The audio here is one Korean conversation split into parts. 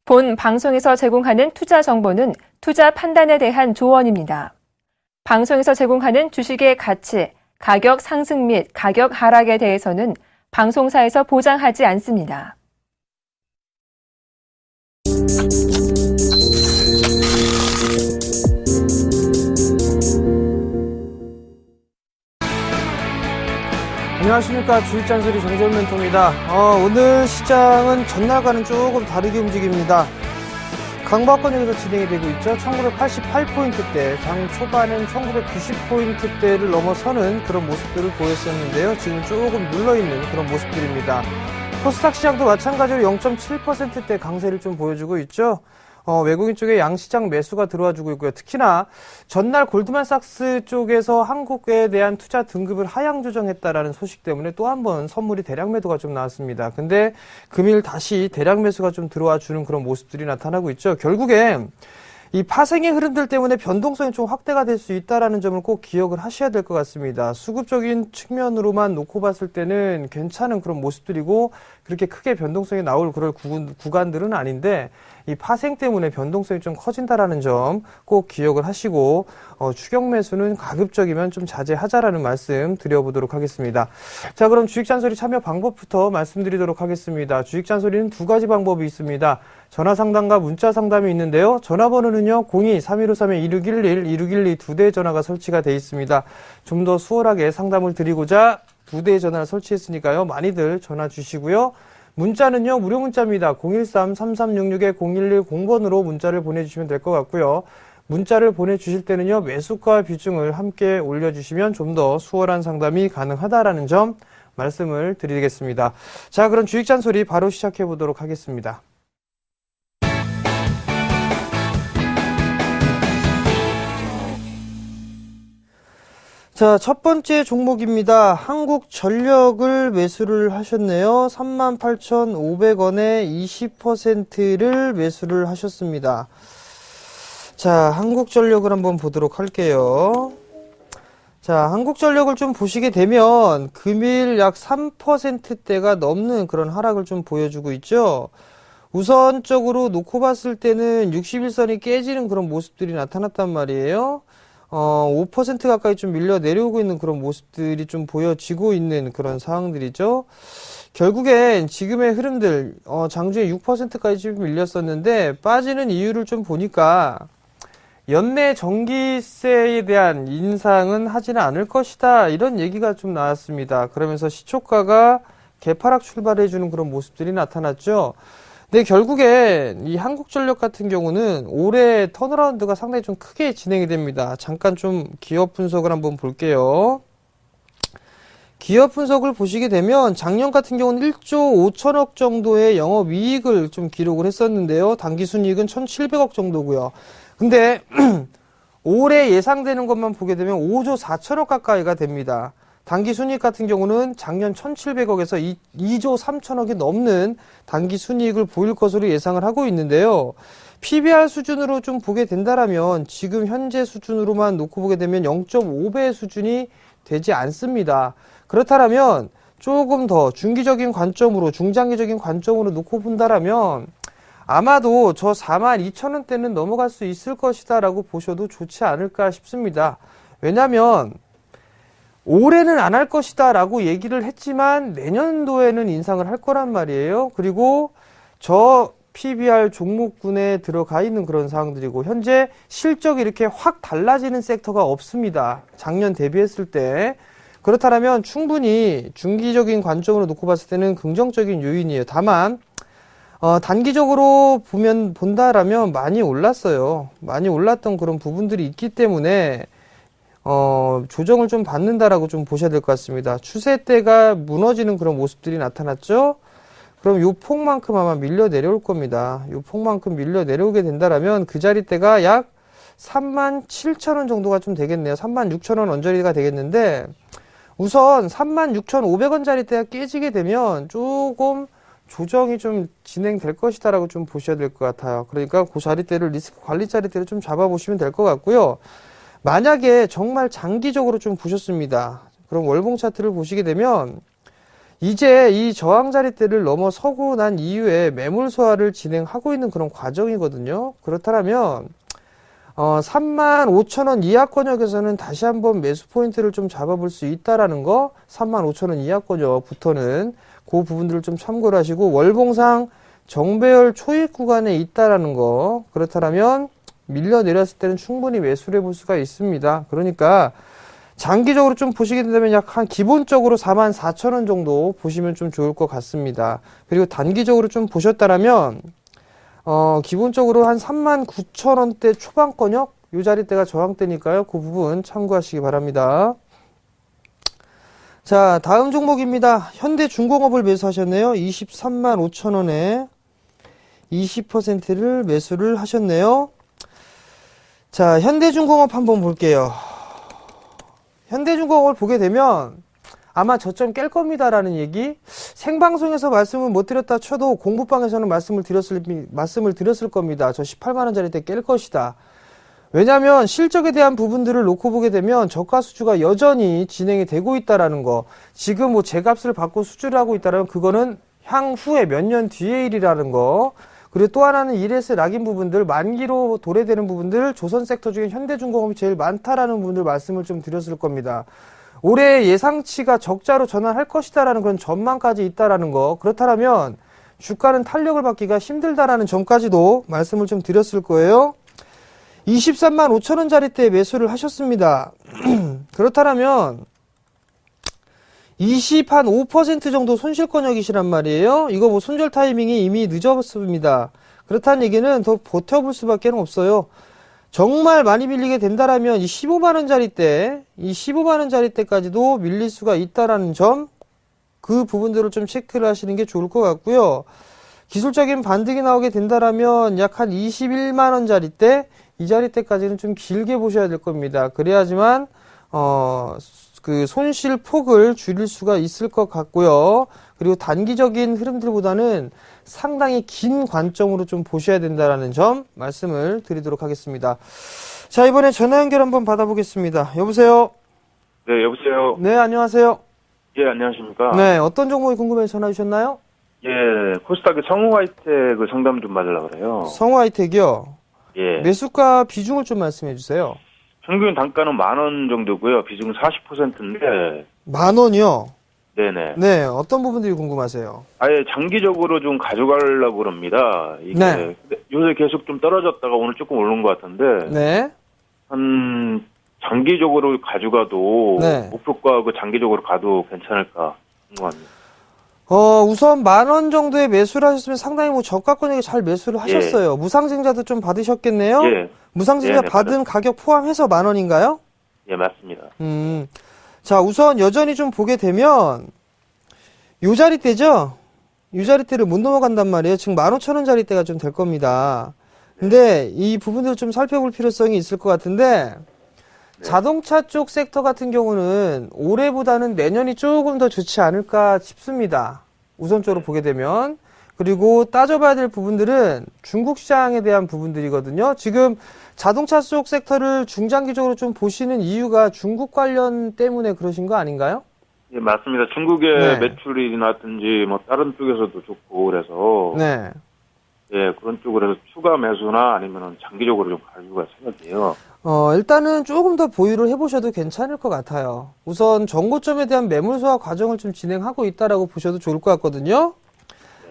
본 방송에서 제공하는 투자 정보는 투자 판단에 대한 조언입니다. 방송에서 제공하는 주식의 가치, 가격 상승 및 가격 하락에 대해서는 방송사에서 보장하지 않습니다. 안녕하십니까. 주식잔소리 정재훈 멘토입니다. 오늘 시장은 전날과는 조금 다르게 움직입니다. 강보합권역에서 진행이 되고 있죠. 1988포인트대, 장 초반엔 1990포인트대를 넘어서는 그런 모습들을 보였었는데요. 지금 조금 눌러있는 그런 모습들입니다. 코스닥 시장도 마찬가지로 0.7%대 강세를 좀 보여주고 있죠. 외국인 쪽에 양시장 매수가 들어와주고 있고요. 특히나 전날 골드만삭스 쪽에서 한국에 대한 투자 등급을 하향 조정했다라는 소식 때문에 또 한 번 선물이 대량 매도가 좀 나왔습니다. 근데 금일 다시 대량 매수가 좀 들어와 주는 그런 모습들이 나타나고 있죠. 결국엔 이 파생의 흐름들 때문에 변동성이 좀 확대가 될 수 있다라는 점을 꼭 기억을 하셔야 될 것 같습니다. 수급적인 측면으로만 놓고 봤을 때는 괜찮은 그런 모습들이고 그렇게 크게 변동성이 나올 그럴 구간들은 아닌데 이 파생 때문에 변동성이 좀 커진다라는 점 꼭 기억을 하시고 추격 매수는 가급적이면 좀 자제하자라는 말씀 드려보도록 하겠습니다. 자, 그럼 주식잔소리 참여 방법부터 말씀드리도록 하겠습니다. 주식잔소리는 두 가지 방법이 있습니다. 전화 상담과 문자 상담이 있는데요. 전화번호는요 02-3153-2611, 2612 두 대의 전화가 설치가 되어 있습니다. 좀 더 수월하게 상담을 드리고자 두 대의 전화를 설치했으니까요. 많이들 전화 주시고요. 문자는요 무료 문자입니다. 013-3366-0110번으로 문자를 보내주시면 될 것 같고요. 문자를 보내주실 때는요 매수가 비중을 함께 올려주시면 좀 더 수월한 상담이 가능하다라는 점 말씀을 드리겠습니다. 자, 그럼 주식잔소리 바로 시작해 보도록 하겠습니다. 자, 첫 번째 종목입니다. 한국전력을 매수를 하셨네요. 38,500원에 20%를 매수를 하셨습니다. 자, 한국전력을 한번 보도록 할게요. 자, 한국전력을 좀 보시게 되면 금일 약 3%대가 넘는 그런 하락을 좀 보여주고 있죠. 우선적으로 놓고 봤을 때는 61선이 깨지는 그런 모습들이 나타났단 말이에요. 5% 가까이 좀 밀려 내려오고 있는 그런 모습들이 좀 보여지고 있는 그런 상황들이죠. 결국엔 지금의 흐름들, 장중에 6%까지 좀 밀렸었는데 빠지는 이유를 좀 보니까 연내 전기세에 대한 인상은 하지는 않을 것이다, 이런 얘기가 좀 나왔습니다. 그러면서 시초가가 개파락 출발해주는 그런 모습들이 나타났죠. 근데 결국엔 이 한국전력 같은 경우는 올해 턴어라운드가 상당히 좀 크게 진행이 됩니다. 잠깐 좀 기업 분석을 한번 볼게요. 기업 분석을 보시게 되면 작년 같은 경우는 1조 5천억 정도의 영업이익을 좀 기록을 했었는데요. 당기순이익은 1,700억 정도고요. 근데 올해 예상되는 것만 보게 되면 5조 4천억 가까이가 됩니다. 당기순이익 같은 경우는 작년 1,700억에서 2조 3천억이 넘는 당기순이익을 보일 것으로 예상을 하고 있는데요. PBR 수준으로 좀 보게 된다라면 지금 현재 수준으로만 놓고 보게 되면 0.5배 수준이 되지 않습니다. 그렇다면 조금 더 중기적인 관점으로, 중장기적인 관점으로 놓고 본다라면 아마도 저 42,000원대는 넘어갈 수 있을 것이다 라고 보셔도 좋지 않을까 싶습니다. 왜냐하면 올해는 안 할 것이다 라고 얘기를 했지만 내년도에는 인상을 할 거란 말이에요. 그리고 저 PBR 종목군에 들어가 있는 그런 상황들이고 현재 실적이 이렇게 확 달라지는 섹터가 없습니다. 작년 대비했을 때. 그렇다면 충분히 중기적인 관점으로 놓고 봤을 때는 긍정적인 요인이에요. 다만 단기적으로 본다라면 많이 올랐어요. 많이 올랐던 그런 부분들이 있기 때문에 조정을 좀 받는다라고 좀 보셔야 될 것 같습니다. 추세대가 무너지는 그런 모습들이 나타났죠. 그럼 요 폭만큼 아마 밀려 내려올 겁니다. 요 폭만큼 밀려 내려오게 된다라면 그 자리대가 약 37,000원 정도가 좀 되겠네요. 36,000원 언저리가 되겠는데 우선 36,500원 자리대가 깨지게 되면 조금 조정이 좀 진행될 것이다라고 좀 보셔야 될 것 같아요. 그러니까 그 자리대를 리스크 관리 자리대를 좀 잡아보시면 될 것 같고요. 만약에 정말 장기적으로 좀 보셨습니다. 그럼 월봉 차트를 보시게 되면 이제 이 저항 자리대를 넘어서고 난 이후에 매물 소화를 진행하고 있는 그런 과정이거든요. 그렇다면 35,000원 이하권역에서는 다시 한번 매수 포인트를 좀 잡아볼 수 있다라는 거, 35,000원 이하권역부터는 그 부분들을 좀 참고를 하시고, 월봉상 정배열 초입 구간에 있다라는 거, 그렇다면 밀려 내렸을 때는 충분히 매수를 해볼 수가 있습니다. 그러니까 장기적으로 좀 보시게 된다면 약 한 기본적으로 44,000원 정도 보시면 좀 좋을 것 같습니다. 그리고 단기적으로 좀 보셨다라면 기본적으로 한 39,000원대 초반권역 요 자리대가 저항대니까요. 그 부분 참고하시기 바랍니다. 자, 다음 종목입니다. 현대중공업을 매수하셨네요. 235,000원에 20%를 매수를 하셨네요. 자, 현대중공업 한번 볼게요. 현대중공업을 보게 되면 아마 저점 깰 겁니다라는 얘기, 생방송에서 말씀을 못 드렸다 쳐도 공부방에서는 말씀을 드렸을 겁니다. 저 18만원짜리 때 깰 것이다. 왜냐하면 실적에 대한 부분들을 놓고 보게 되면 저가 수주가 여전히 진행이 되고 있다라는 거, 지금 뭐 제값을 받고 수주를 하고 있다라면 그거는 향후에 몇 년 뒤의 일이라는 거, 그리고 또 하나는 1S 락인 부분들, 만기로 도래되는 부분들, 조선 섹터 중에 현대중공업이 제일 많다라는 부분들 말씀을 좀 드렸을 겁니다. 올해 예상치가 적자로 전환할 것이다라는 그런 전망까지 있다라는 거, 그렇다면 주가는 탄력을 받기가 힘들다라는 점까지도 말씀을 좀 드렸을 거예요. 23만 5천원짜리 때 매수를 하셨습니다. 그렇다면 25% 정도 손실권역이시란 말이에요. 이거 뭐 손절 타이밍이 이미 늦었습니다. 그렇다는 얘기는 더 버텨볼 수밖에 없어요. 정말 많이 밀리게 된다라면 이 15만원짜리 때, 이 15만원짜리 때까지도 밀릴 수가 있다라는 점, 그 부분들을 좀 체크를 하시는 게 좋을 것 같고요. 기술적인 반등이 나오게 된다라면 약 한 21만원짜리 때, 이 자리 때까지는 좀 길게 보셔야 될 겁니다. 그래야지만 그 손실 폭을 줄일 수가 있을 것 같고요. 그리고 단기적인 흐름들보다는 상당히 긴 관점으로 좀 보셔야 된다라는 점 말씀을 드리도록 하겠습니다. 자, 이번에 전화 연결 한번 받아보겠습니다. 여보세요? 네, 여보세요? 네, 안녕하세요? 예, 안녕하십니까? 네, 어떤 종목이 궁금해서 전화 주셨나요? 예, 코스닥의 성우하이텍 상담 좀 받으려고 그래요. 성우하이텍이요? 예. 매수가 비중을 좀 말씀해 주세요. 평균 단가는 10,000원 정도고요. 비중은 40%인데. 10,000원이요? 네네. 네, 어떤 부분들이 궁금하세요? 아예 장기적으로 좀 가져가려고 그럽니다. 이게 네. 요새 계속 좀 떨어졌다가 오늘 조금 오른 것 같은데. 네. 한 장기적으로 가져가도 네. 목표가 그 장기적으로 가도 괜찮을까 궁금합니다. 우선 10,000원 정도의 매수를 하셨으면 상당히 뭐 저가권역에 잘 매수를 하셨어요. 무상증자도 좀 받으셨겠네요? 예. 무상증자 네, 받은 가격 포함해서 10,000원인가요? 예, 맞습니다. 자, 우선 여전히 좀 보게 되면 요 자리대죠? 요 자리대를 못 넘어간단 말이에요. 지금 15,000원짜리 대가 좀 될 겁니다. 근데 이 부분들을 좀 살펴볼 필요성이 있을 것 같은데, 자동차 쪽 섹터 같은 경우는 올해보다는 내년이 조금 더 좋지 않을까 싶습니다. 우선적으로 보게 되면. 그리고 따져봐야 될 부분들은 중국 시장에 대한 부분들이거든요. 지금 자동차 쪽 섹터를 중장기적으로 좀 보시는 이유가 중국 관련 때문에 그러신 거 아닌가요? 예, 맞습니다. 중국의 네. 매출이라든지 뭐 다른 쪽에서도 좋고 그래서 네. 예, 그런 쪽으로 해서 추가 매수나 아니면 장기적으로 좀 가지고 갈 생각이에요. 일단은 조금 더 보유를 해보셔도 괜찮을 것 같아요. 우선 정고점에 대한 매물 소화 과정을 좀 진행하고 있다라고 보셔도 좋을 것 같거든요.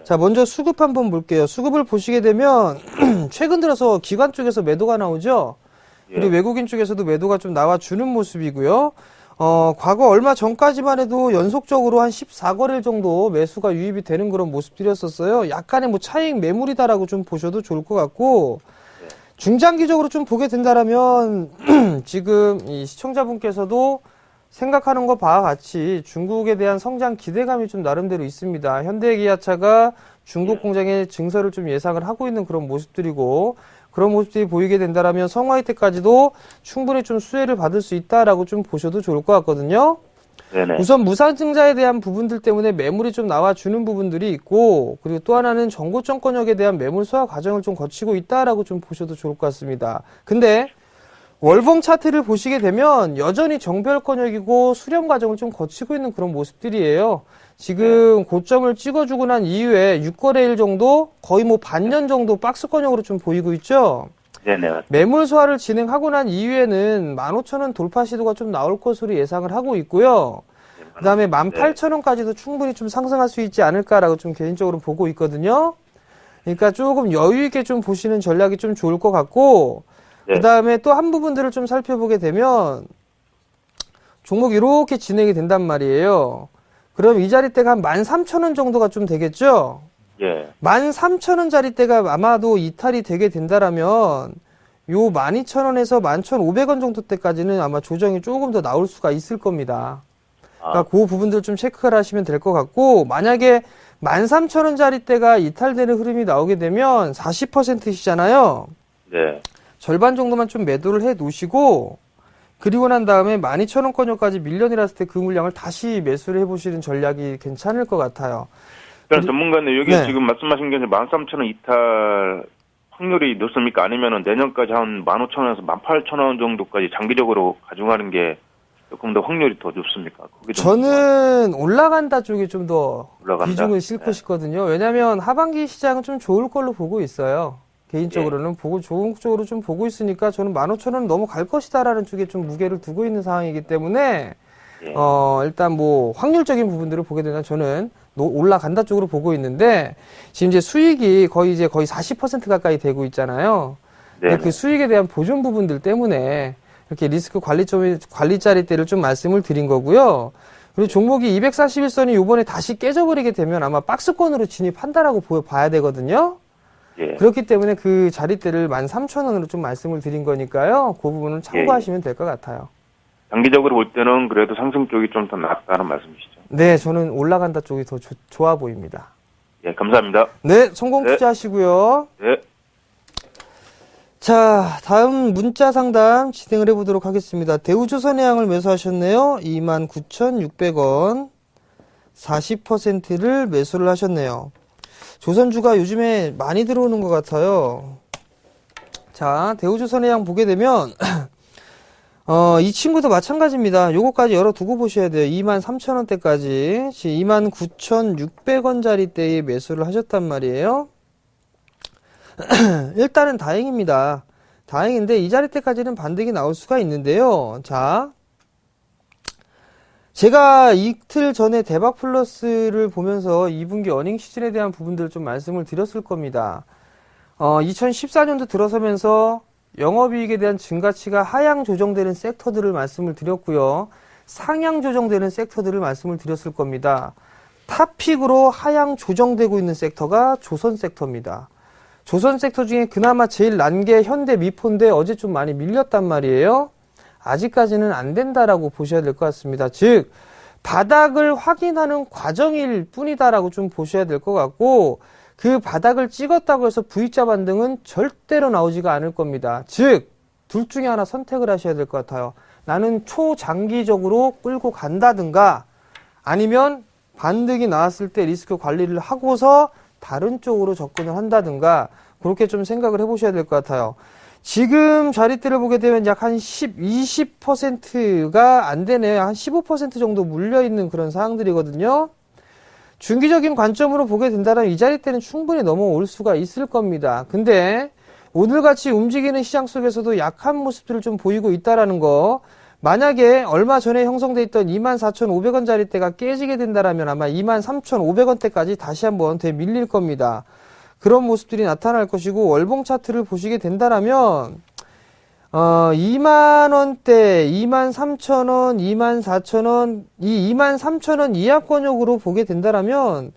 자, 먼저 수급 한번 볼게요. 수급을 보시게 되면 최근 들어서 기관 쪽에서 매도가 나오죠. 그리고 예. 외국인 쪽에서도 매도가 좀 나와주는 모습이고요. 과거 얼마 전까지만 해도 연속적으로 한 14거래일 정도 매수가 유입이 되는 그런 모습들이었었어요. 약간의 뭐 차익 매물이다라고 좀 보셔도 좋을 것 같고, 중장기적으로 좀 보게 된다라면 지금 이 시청자분께서도 생각하는 것 바와 같이 중국에 대한 성장 기대감이 좀 나름대로 있습니다. 현대기아차가 중국 공장에 증설을 좀 예상을 하고 있는 그런 모습들이고, 그런 모습들이 보이게 된다라면 성화이텍까지도 충분히 좀 수혜를 받을 수 있다라고 좀 보셔도 좋을 것 같거든요. 네네. 우선 무상증자에 대한 부분들 때문에 매물이 좀 나와주는 부분들이 있고, 그리고 또 하나는 정고점권역에 대한 매물 소화 과정을 좀 거치고 있다라고 좀 보셔도 좋을 것 같습니다. 근데 월봉 차트를 보시게 되면 여전히 정별권역이고 수렴 과정을 좀 거치고 있는 그런 모습들이에요. 지금 고점을 찍어주고 난 이후에 6거래일 정도 거의 뭐 반년 정도 박스권형으로 좀 보이고 있죠. 네네. 매물 소화를 진행하고 난 이후에는 15,000원 돌파 시도가 좀 나올 것으로 예상을 하고 있고요. 그 다음에 18,000원까지도 충분히 좀 상승할 수 있지 않을까라고 좀 개인적으로 보고 있거든요. 그러니까 조금 여유 있게 좀 보시는 전략이 좀 좋을 것 같고, 네. 그 다음에 또 한 부분들을 좀 살펴보게 되면, 종목이 이렇게 진행이 된단 말이에요. 그럼 이 자리대가 한 13,000원 정도가 좀 되겠죠? 예. 13,000원짜리대가 아마도 이탈이 되게 된다라면, 요 12,000원에서 11,500원 정도 때까지는 아마 조정이 조금 더 나올 수가 있을 겁니다. 그러니까 그 부분들 좀 체크를 하시면 될 것 같고, 만약에 13,000원짜리대가 이탈되는 흐름이 나오게 되면 40%시잖아요. 네. 절반 정도만 좀 매도를 해 놓으시고, 그리고 난 다음에 12,000원권역까지 밀려내렸을 때 그 물량을 다시 매수를 해보시는 전략이 괜찮을 것 같아요. 그러니까 전문가님, 여기 네. 지금 말씀하신 게 13,000원 이탈 확률이 높습니까? 아니면은 내년까지 한 15,000원에서 18,000원 정도까지 장기적으로 가져가는 게 조금 더 확률이 더 높습니까? 그게 좀 저는 올라간다 쪽에 좀 더 올라간다? 비중을 싣고 네. 싶거든요. 왜냐면 하반기 시장은 좀 좋을 걸로 보고 있어요. 개인적으로는 보고 좋은 쪽으로 좀 보고 있으니까 저는 15,000원 넘어갈 것이다라는 쪽에 좀 무게를 두고 있는 상황이기 때문에 예. 일단 뭐 확률적인 부분들을 보게 되면 저는 올라간다 쪽으로 보고 있는데 지금 이제 수익이 거의 40% 가까이 되고 있잖아요. 네. 근데 그 수익에 대한 보존 부분들 때문에 이렇게 리스크 관리자리대를 좀 말씀을 드린 거고요. 그리고 종목이 241선이 요번에 다시 깨져버리게 되면 아마 박스권으로 진입한다라고 봐야 되거든요. 예. 그렇기 때문에 그 자리대를 13,000원으로 좀 말씀을 드린 거니까요. 그 부분은 참고하시면 될 것 같아요. 장기적으로 볼 때는 그래도 상승 쪽이 좀 더 낫다는 말씀이시죠? 네, 저는 올라간다 쪽이 더 좋아 보입니다. 예, 감사합니다. 네, 성공 네. 투자하시고요. 네. 자, 다음 문자 상담 진행을 해보도록 하겠습니다. 대우조선해양을 매수하셨네요. 29,600원. 40%를 매수를 하셨네요. 조선주가 요즘에 많이 들어오는 것 같아요. 자, 대우조선해양 보게 되면 이 친구도 마찬가지입니다. 요거까지 열어두고 보셔야 돼요. 23,000원대까지 29,600원짜리대에 매수를 하셨단 말이에요. 일단은 다행입니다. 다행인데 이 자리대까지는 반등이 나올 수가 있는데요. 자, 제가 이틀 전에 대박플러스를 보면서 2분기 어닝 시즌에 대한 부분들을 좀 말씀을 드렸을 겁니다. 2014년도 들어서면서 영업이익에 대한 증가치가 하향 조정되는 섹터들을 말씀을 드렸고요. 상향 조정되는 섹터들을 말씀을 드렸을 겁니다. 탑픽으로 하향 조정되고 있는 섹터가 조선 섹터입니다. 조선 섹터 중에 그나마 제일 난 게 현대 미포인데 어제 좀 많이 밀렸단 말이에요. 아직까지는 안 된다라고 보셔야 될 것 같습니다. 즉 바닥을 확인하는 과정일 뿐이다라고 좀 보셔야 될 것 같고 그 바닥을 찍었다고 해서 V자 반등은 절대로 나오지가 않을 겁니다. 즉 둘 중에 하나 선택을 하셔야 될 것 같아요. 나는 초장기적으로 끌고 간다든가 아니면 반등이 나왔을 때 리스크 관리를 하고서 다른 쪽으로 접근을 한다든가 그렇게 좀 생각을 해보셔야 될 것 같아요. 지금 자리대를 보게 되면 약 한 20%가 안 되네요. 한 15% 정도 물려있는 그런 사항들이거든요. 중기적인 관점으로 보게 된다면 이 자리대는 충분히 넘어올 수가 있을 겁니다. 근데 오늘같이 움직이는 시장 속에서도 약한 모습들을 좀 보이고 있다라는 거 만약에 얼마 전에 형성돼 있던 24,500원 자리대가 깨지게 된다라면 아마 23,500원대까지 다시 한번 되밀릴 겁니다. 그런 모습들이 나타날 것이고 월봉 차트를 보시게 된다라면 2만원대, 23,000원, 24,000원, 이 23,000원 이하권역으로 보게 된다라면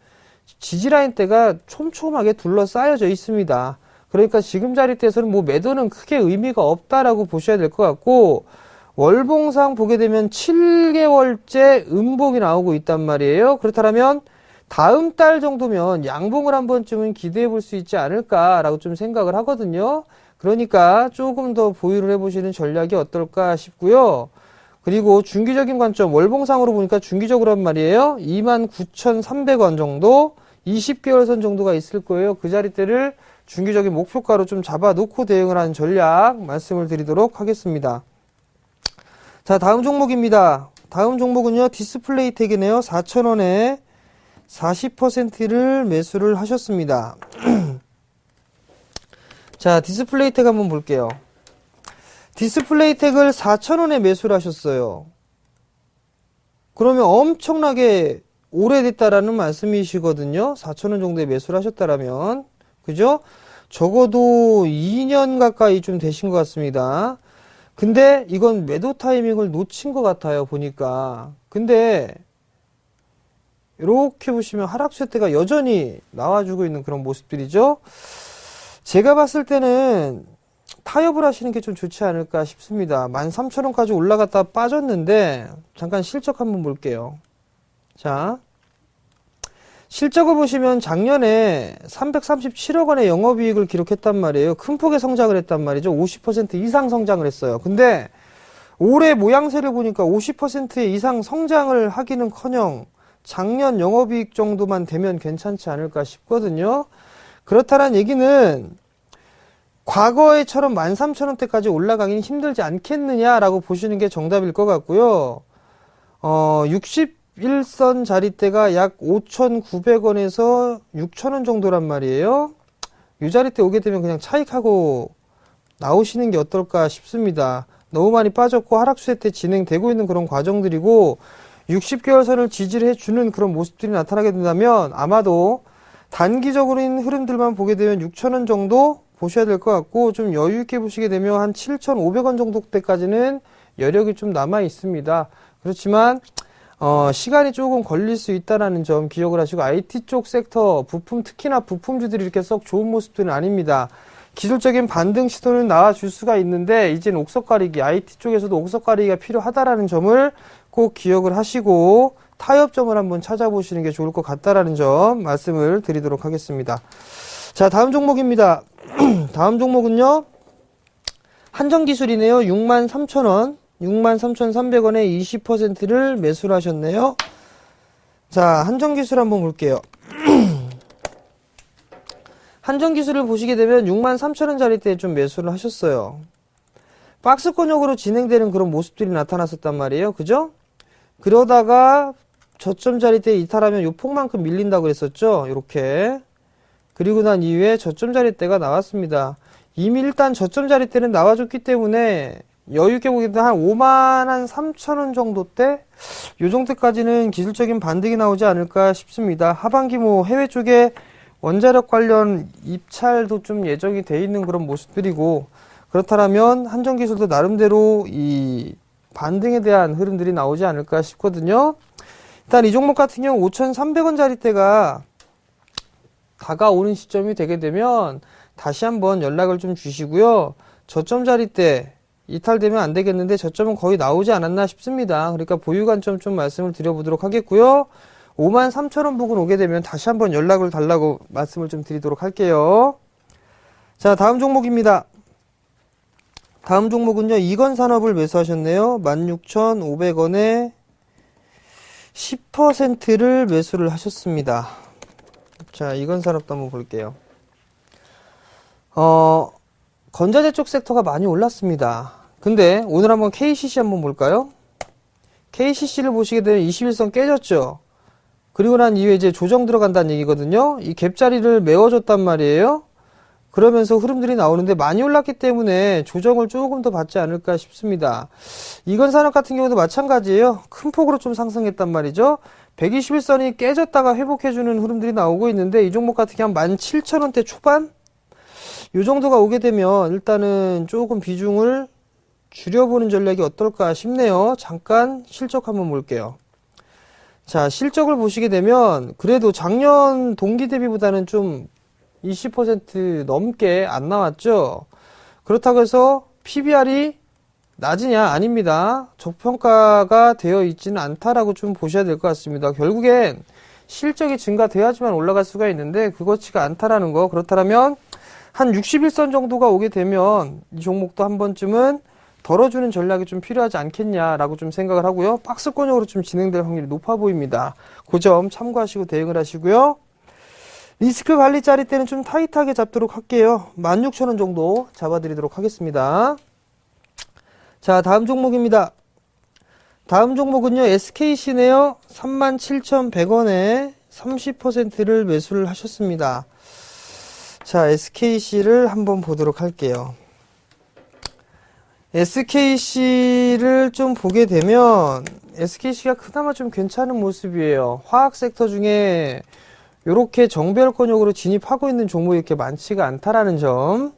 지지라인대가 촘촘하게 둘러싸여져 있습니다. 그러니까 지금 자리대에서는 뭐 매도는 크게 의미가 없다라고 보셔야 될 것 같고 월봉상 보게 되면 7개월째 음봉이 나오고 있단 말이에요. 그렇다면 다음 달 정도면 양봉을 한 번쯤은 기대해 볼 수 있지 않을까라고 좀 생각을 하거든요. 그러니까 조금 더 보유를 해보시는 전략이 어떨까 싶고요. 그리고 중기적인 관점, 월봉상으로 보니까 중기적으로 한 말이에요. 29,300원 정도, 20개월 선 정도가 있을 거예요. 그 자리대를 중기적인 목표가로 좀 잡아놓고 대응을 하는 전략 말씀을 드리도록 하겠습니다. 자, 다음 종목입니다. 다음 종목은요, 디스플레이 택이네요. 4,000원에 40%를 매수를 하셨습니다. 자, 디스플레이텍 한번 볼게요. 디스플레이텍을 4,000원에 매수를 하셨어요. 그러면 엄청나게 오래됐다라는 말씀이시거든요. 4,000원 정도에 매수를 하셨다라면. 그죠? 적어도 2년 가까이 좀 되신 것 같습니다. 근데 이건 매도 타이밍을 놓친 것 같아요, 보니까. 근데 이렇게 보시면 하락세 때가 여전히 나와주고 있는 그런 모습들이죠. 제가 봤을 때는 타협을 하시는 게 좀 좋지 않을까 싶습니다. 13,000원까지 올라갔다 빠졌는데 잠깐 실적 한번 볼게요. 자, 실적을 보시면 작년에 337억 원의 영업이익을 기록했단 말이에요. 큰 폭의 성장을 했단 말이죠. 50% 이상 성장을 했어요. 근데 올해 모양새를 보니까 50% 이상 성장을 하기는커녕 작년 영업이익 정도만 되면 괜찮지 않을까 싶거든요. 그렇다는 얘기는 과거에처럼 13,000원대까지 올라가기는 힘들지 않겠느냐라고 보시는 게 정답일 것 같고요. 61선 자리대가 약 5,900원에서 6,000원 정도란 말이에요. 이 자리대 오게 되면 그냥 차익하고 나오시는 게 어떨까 싶습니다. 너무 많이 빠졌고 하락추세 때 진행되고 있는 그런 과정들이고 60개월 선을 지지를 해주는 그런 모습들이 나타나게 된다면 아마도 단기적으로인 흐름들만 보게 되면 6,000원 정도 보셔야 될 것 같고 좀 여유 있게 보시게 되면 한 7,500원 정도 때까지는 여력이 좀 남아 있습니다. 그렇지만 시간이 조금 걸릴 수 있다는 점 기억을 하시고 IT 쪽 섹터 부품 특히나 부품주들이 이렇게 썩 좋은 모습들은 아닙니다. 기술적인 반등 시도는 나와줄 수가 있는데 이제는 옥석 가리기 IT 쪽에서도 옥석 가리기가 필요하다라는 점을 꼭 기억을 하시고 타협점을 한번 찾아보시는 게 좋을 것 같다라는 점 말씀을 드리도록 하겠습니다. 자, 다음 종목입니다. 다음 종목은요. 한정기술이네요. 63,000원. 63,300원에 20%를 매수를 하셨네요. 자, 한정기술 한번 볼게요. 한정기술을 보시게 되면 63,000원짜리 때 좀 매수를 하셨어요. 박스권역으로 진행되는 그런 모습들이 나타났었단 말이에요. 그죠? 그러다가 저점짜리 때 이탈하면 요 폭만큼 밀린다고 그랬었죠. 이렇게. 그리고 난 이후에 저점짜리 때가 나왔습니다. 이미 일단 저점짜리 때는 나와줬기 때문에 여유있게 보게 되면 한 53,000원 정도 때, 요 정도까지는 기술적인 반등이 나오지 않을까 싶습니다. 하반기 뭐 해외 쪽에 원자력 관련 입찰도 좀 예정이 돼 있는 그런 모습들이고, 그렇다면 한정기술도 나름대로 이 반등에 대한 흐름들이 나오지 않을까 싶거든요. 일단 이 종목 같은 경우 5,300원짜리 때가 다가오는 시점이 되게 되면 다시 한번 연락을 좀 주시고요. 저점짜리 때 이탈되면 안 되겠는데 저점은 거의 나오지 않았나 싶습니다. 그러니까 보유 관점 좀 말씀을 드려보도록 하겠고요. 53,000원 부근 오게 되면 다시 한번 연락을 달라고 말씀을 좀 드리도록 할게요. 자, 다음 종목입니다. 다음 종목은요. 이건산업을 매수하셨네요. 16,500원에 10%를 매수를 하셨습니다. 자, 이건산업도 한번 볼게요. 건자재 쪽 섹터가 많이 올랐습니다. 근데 오늘 한번 KCC 한번 볼까요? KCC를 보시게 되면 21선 깨졌죠. 그리고 난 이후에 이제 조정 들어간다는 얘기거든요. 이 갭자리를 메워줬단 말이에요. 그러면서 흐름들이 나오는데 많이 올랐기 때문에 조정을 조금 더 받지 않을까 싶습니다. 이건산업 같은 경우도 마찬가지예요. 큰 폭으로 좀 상승했단 말이죠. 121선이 깨졌다가 회복해주는 흐름들이 나오고 있는데 이 종목 같은 경우 한 17,000원대 초반? 요 정도가 오게 되면 일단은 조금 비중을 줄여보는 전략이 어떨까 싶네요. 잠깐 실적 한번 볼게요. 자, 실적을 보시게 되면 그래도 작년 동기 대비보다는 좀 20% 넘게 안 나왔죠. 그렇다고 해서 PBR이 낮으냐? 아닙니다. 저평가가 되어 있지는 않다라고 좀 보셔야 될 것 같습니다. 결국엔 실적이 증가돼야지만 올라갈 수가 있는데 그것치가 않다라는 거. 그렇다면 한 61선 정도가 오게 되면 이 종목도 한 번쯤은 덜어주는 전략이 좀 필요하지 않겠냐라고 좀 생각을 하고요. 박스권역으로 좀 진행될 확률이 높아 보입니다. 그 점 참고하시고 대응을 하시고요. 리스크 관리 짜리 때는 좀 타이트하게 잡도록 할게요. 16,000원 정도 잡아드리도록 하겠습니다. 자, 다음 종목입니다. 다음 종목은요, SKC네요. 37,100원에 30%를 매수를 하셨습니다. 자, SKC를 한번 보도록 할게요. SKC를 좀 보게 되면 SKC가 그나마 좀 괜찮은 모습이에요. 화학 섹터 중에 이렇게 정배열권역으로 진입하고 있는 종목이 이렇게 많지가 않다라는 점.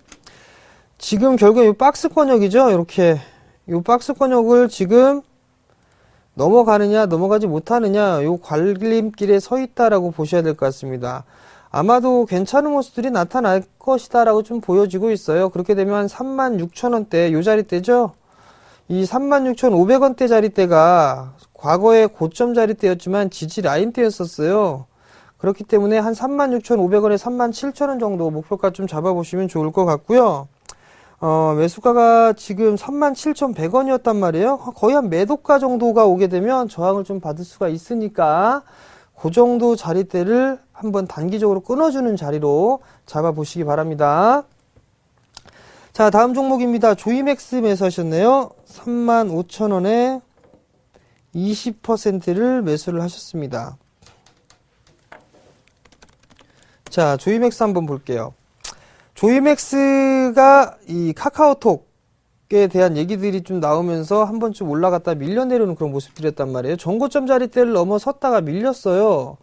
지금 결국에 이 박스권역이죠. 이렇게 이 박스권역을 지금 넘어가느냐 넘어가지 못하느냐 이 관림길에 서 있다라고 보셔야 될 것 같습니다. 아마도 괜찮은 모습들이 나타날 것이다 라고 좀 보여지고 있어요. 그렇게 되면 36,000원대 요 자리대죠. 이 36,500원대 자리대가 과거의 고점 자리대였지만 지지 라인대였었어요. 그렇기 때문에 한 36,500원에 37,000원 정도 목표가 좀 잡아보시면 좋을 것 같고요. 매수가가 지금 37,100원이었단 말이에요. 거의 한 매도가 정도가 오게 되면 저항을 좀 받을 수가 있으니까 그 정도 자리대를 한번 단기적으로 끊어주는 자리로 잡아보시기 바랍니다. 자, 다음 종목입니다. 조이맥스 매수하셨네요. 35,000원에 20%를 매수를 하셨습니다. 자, 조이맥스 한번 볼게요. 조이맥스가 이 카카오톡에 대한 얘기들이 좀 나오면서 한 번쯤 올라갔다 밀려 내려오는 그런 모습들이었단 말이에요. 전고점 자리대를 넘어섰다가 밀렸어요.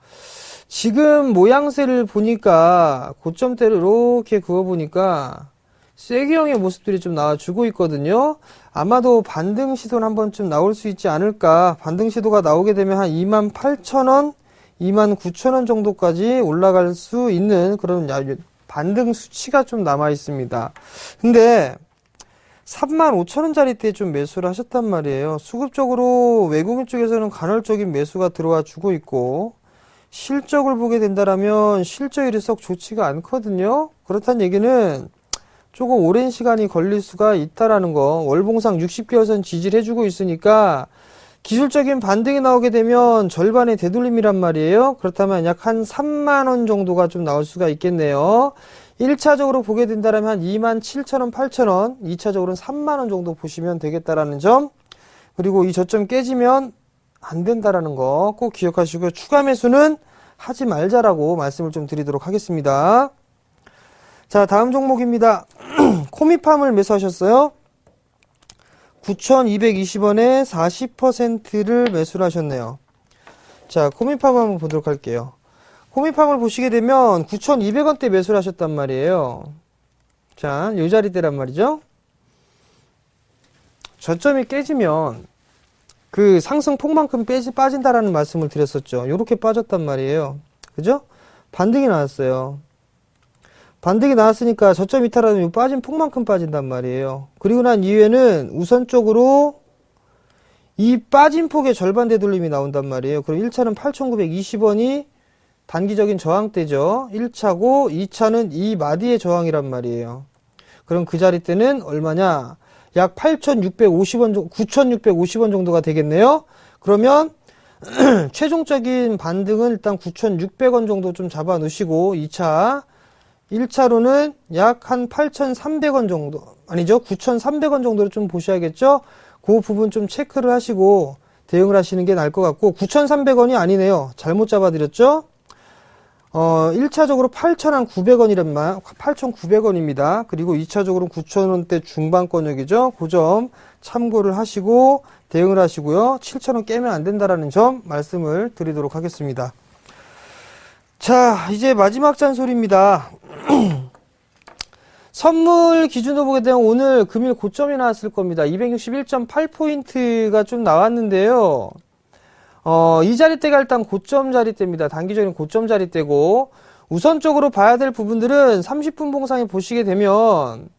지금 모양새를 보니까 고점대를 이렇게 그어보니까 쐐기형의 모습들이 좀 나와주고 있거든요. 아마도 반등 시도는 한 번쯤 나올 수 있지 않을까. 반등 시도가 나오게 되면 한 28,000원, 29,000원 정도까지 올라갈 수 있는 그런 반등 수치가 좀 남아 있습니다. 근데 35,000원짜리 때 좀 매수를 하셨단 말이에요. 수급적으로 외국인 쪽에서는 간헐적인 매수가 들어와 주고 있고 실적을 보게 된다라면 실적이 썩 좋지가 않거든요. 그렇다는 얘기는 조금 오랜 시간이 걸릴 수가 있다라는 거. 월봉상 60개월선 지지를 해주고 있으니까 기술적인 반등이 나오게 되면 절반의 되돌림이란 말이에요. 그렇다면 약 한 3만원 정도가 좀 나올 수가 있겠네요. 1차적으로 보게 된다면 한 27,000원, 8,000원, 2차적으로는 3만원 정도 보시면 되겠다라는 점. 그리고 이 저점 깨지면 안 된다라는 거 꼭 기억하시고요. 추가 매수는 하지 말자라고 말씀을 좀 드리도록 하겠습니다. 자, 다음 종목입니다. 코미팜을 매수하셨어요. 9,220원에 40%를 매수를 하셨네요. 자, 코미팜 한번 보도록 할게요. 코미팜을 보시게 되면 9,200원대 매수를 하셨단 말이에요. 자, 요 자리대란 말이죠. 저점이 깨지면 그 상승폭만큼 빠진다라는 말씀을 드렸었죠. 요렇게 빠졌단 말이에요. 그죠? 반등이 나왔어요. 반등이 나왔으니까 저점 이탈하면 빠진 폭만큼 빠진단 말이에요. 그리고 난 이후에는 우선적으로 이 빠진 폭의 절반 되돌림이 나온단 말이에요. 그럼 1차는 8,920원이 단기적인 저항대죠. 1차고 2차는 이 마디의 저항이란 말이에요. 그럼 그 자리 때는 얼마냐? 약 8,650원, 9,650원 정도가 되겠네요. 그러면 최종적인 반등은 일단 9,600원 정도 좀 잡아 놓으시고 2차 1차로는 약 한 8,300원 정도, 아니죠, 9,300원 정도를 좀 보셔야겠죠. 그 부분 좀 체크를 하시고 대응을 하시는 게 나을 것 같고, 9,300원이 아니네요. 잘못 잡아드렸죠. 1차적으로 8,900원입니다. 그리고 2차적으로는 9,000원대 중반권역이죠. 그 점 참고를 하시고 대응을 하시고요. 7,000원 깨면 안 된다라는 점 말씀을 드리도록 하겠습니다. 자, 이제 마지막 잔소리입니다. 선물 기준으로 보게 되면 오늘 금일 고점이 나왔을 겁니다. 261.8포인트가 좀 나왔는데요. 이 자리대가 일단 고점 자리대입니다. 단기적인 고점 자리대고, 우선적으로 봐야 될 부분들은 30분 봉상에 보시게 되면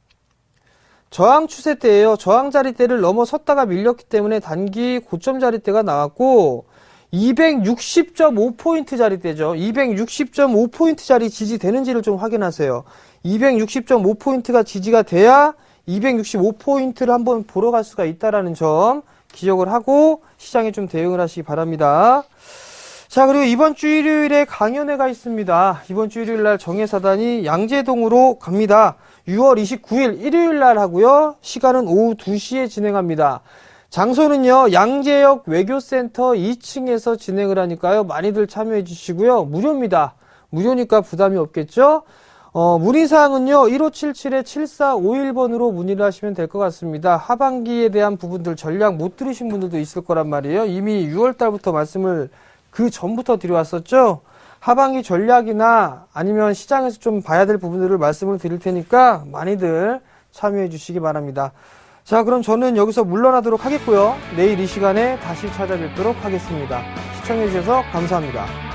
저항 추세대예요. 저항 자리대를 넘어섰다가 밀렸기 때문에 단기 고점 자리대가 나왔고, 260.5포인트 자리대죠. 260.5포인트 자리 지지되는지를 좀 확인하세요. 260.5포인트가 지지가 돼야 265포인트를 한번 보러 갈 수가 있다라는 점 기억을 하고 시장에 좀 대응을 하시기 바랍니다. 자, 그리고 이번 주 일요일에 강연회가 있습니다. 이번 주 일요일 날 정예사단이 양재동으로 갑니다. 6월 29일 일요일 날 하고요. 시간은 오후 2시에 진행합니다. 장소는요, 양재역 외교센터 2층에서 진행을 하니까요, 많이들 참여해 주시고요. 무료입니다. 무료니까 부담이 없겠죠? 문의사항은요, 1577-7451번으로 문의를 하시면 될 것 같습니다. 하반기에 대한 부분들 전략 못 들으신 분들도 있을 거란 말이에요. 이미 6월달부터 말씀을 그 전부터 드려왔었죠? 하반기 전략이나 아니면 시장에서 좀 봐야 될 부분들을 말씀을 드릴 테니까 많이들 참여해 주시기 바랍니다. 자, 그럼 저는 여기서 물러나도록 하겠고요. 내일 이 시간에 다시 찾아뵙도록 하겠습니다. 시청해 주셔서 감사합니다.